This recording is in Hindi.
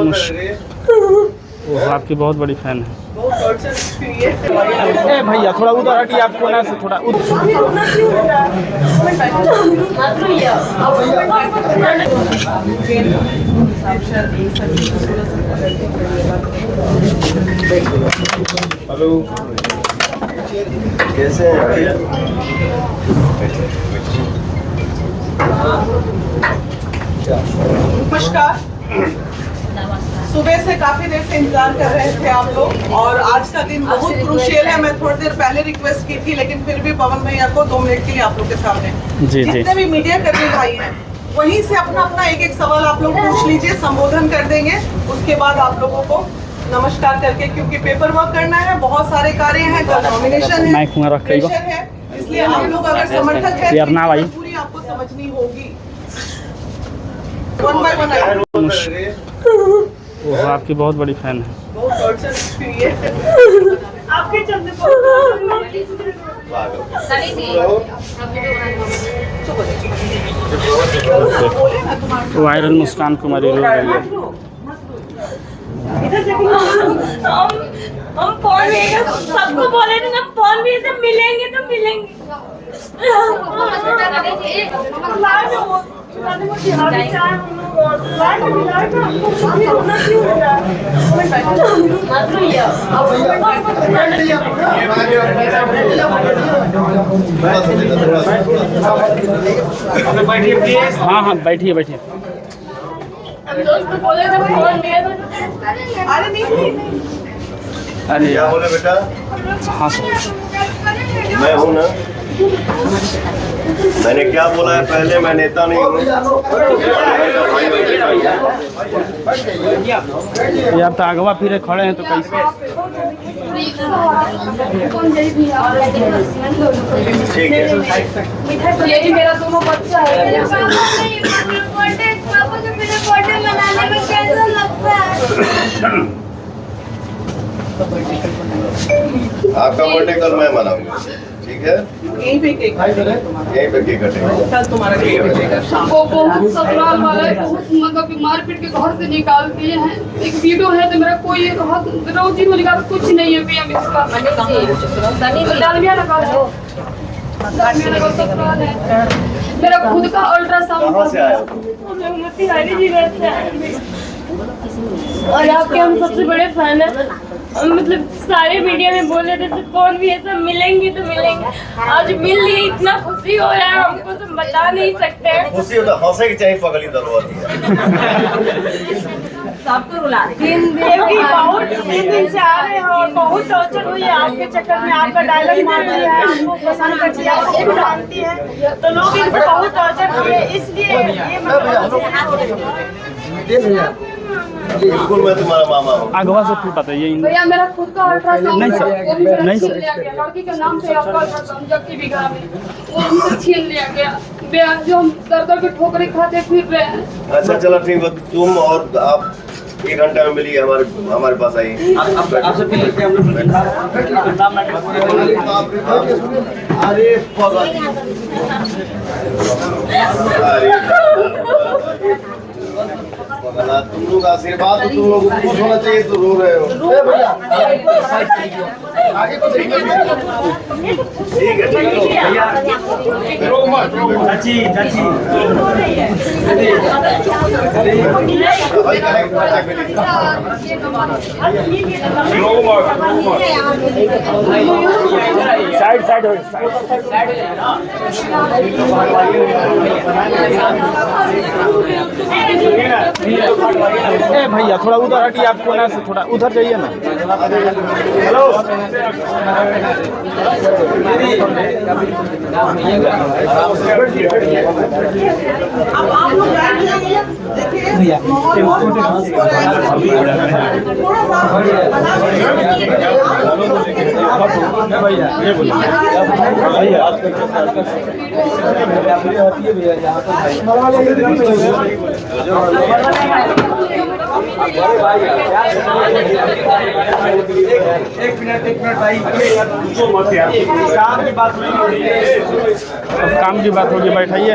वो आपकी बहुत बड़ी फैन है। ए भैया थोड़ा उधर हटिए, आपको ना से थोड़ा हेलो, कैसे हैं? नमस्कार। सुबह से काफी देर से इंतजार कर रहे थे आप लोग और आज का दिन बहुत क्रूशियल है। मैं थोड़ी देर पहले रिक्वेस्ट की थी लेकिन फिर भी पवन भैया को 2 मिनट के लिए आप लोग के सामने जितने भी मीडिया कर्मी भाई हैं वहीं से अपना अपना एक सवाल आप लोग पूछ लीजिए, संबोधन कर देंगे। उसके बाद आप लोगों को नमस्कार करके, क्योंकि पेपर वर्क करना है, बहुत सारे कार्य हैं, कल नॉमिनेशन है, प्रेशर है, इसलिए आप लोग अगर समर्थक है पूरी आपको समझनी होगी। 1 by 1 वो आपकी बहुत बड़ी फैन है। बहुत टॉर्चर फ्री है आपके चलते। वायरल मुस्कान कुमारी रो रही है। हम फोन भी सबको बोले थे ना, फोन भी से मिलेंगे तो मिलेंगे। हाँ हाँ बैठिए बैठिए। बोले थे फोन दिए तो अरे नहीं अरे क्या बोले बेटा? हाँ सर, मैं हूँ ना। मैंने क्या बोला है पहले? मैं नेता नहीं हूँ। ये आप तो अगवा फिरे खड़े हैं तो कैसे? ठीक है। ये भी मेरा दोनों बच्चा है। मनाने में कैसा लगता है? आपका बर्थडे कल मैं मनाऊंगा, ठीक है? यहीं पे केक यहीं पे केक कटेगा। कल तुम्हारा केक कटेगा शाम वो बहुत ससुराल वाला है, बहुत मतलब कि मारपीट के घर से निकाल दिए हैं। एक वीडियो है तो मेरा कोई रोजी रोजगार कुछ नहीं है भैया इसका। डालमिया लगा है, ससुराल है। मेरा खुद का अल्ट्रासाउंड कहाँ से आए? और आपके हम सबसे बड़े फैन हैं। मतलब सारे मीडिया में बोल रहे थे कौन भी ऐसा मिलेंगे तो मिलेंगे, आज मिल लिए, इतना खुशी हो रहा है हमको तो बता नहीं सकते। खुशी होता हंसे की चाहिए पगली दरबार। सबको रुला बहुत 3 दिन से आ रहे हैं और बहुत टॉर्चर हुई है आपके चक्कर में। आपका डायलॉग मार दिया है, आपको पसंद करती है, आपको जानती है, तो लोग इनको बहुत टॉर्चर हुए, इसलिए बिल्कुल मैं तुम्हारा मामा हूँ। अगवा से फिर बताइए। भैया मेरा खुद का अल्ट्रासाउंड नहीं सर, नहीं सर। लड़की के नाम से आपका अल्ट्रासाउंड जबकि बिगड़ा में वो हमसे छीन लिया गया। बेटा जो हम दर के ठोकरे खाते फिर रहे हैं। अच्छा चलो ठीक है, तुम और आप 1 घंटा में मिलिए हमारे पास आइए। अरे तुम लोग आशीर्वाद तो तुम लोग खुश होना चाहिए, तो रो रहे हो। ठीक है साइड साइड हो ए भैया थोड़ा उधर हटिए, आपको ना से थोड़ा उधर जाइए ना। हेलो अब आप लोग बैठ जाइए। देखिए माहौल बहुत एक मिनट भाई, काम की बात काम की बात होगी, बैठाइए।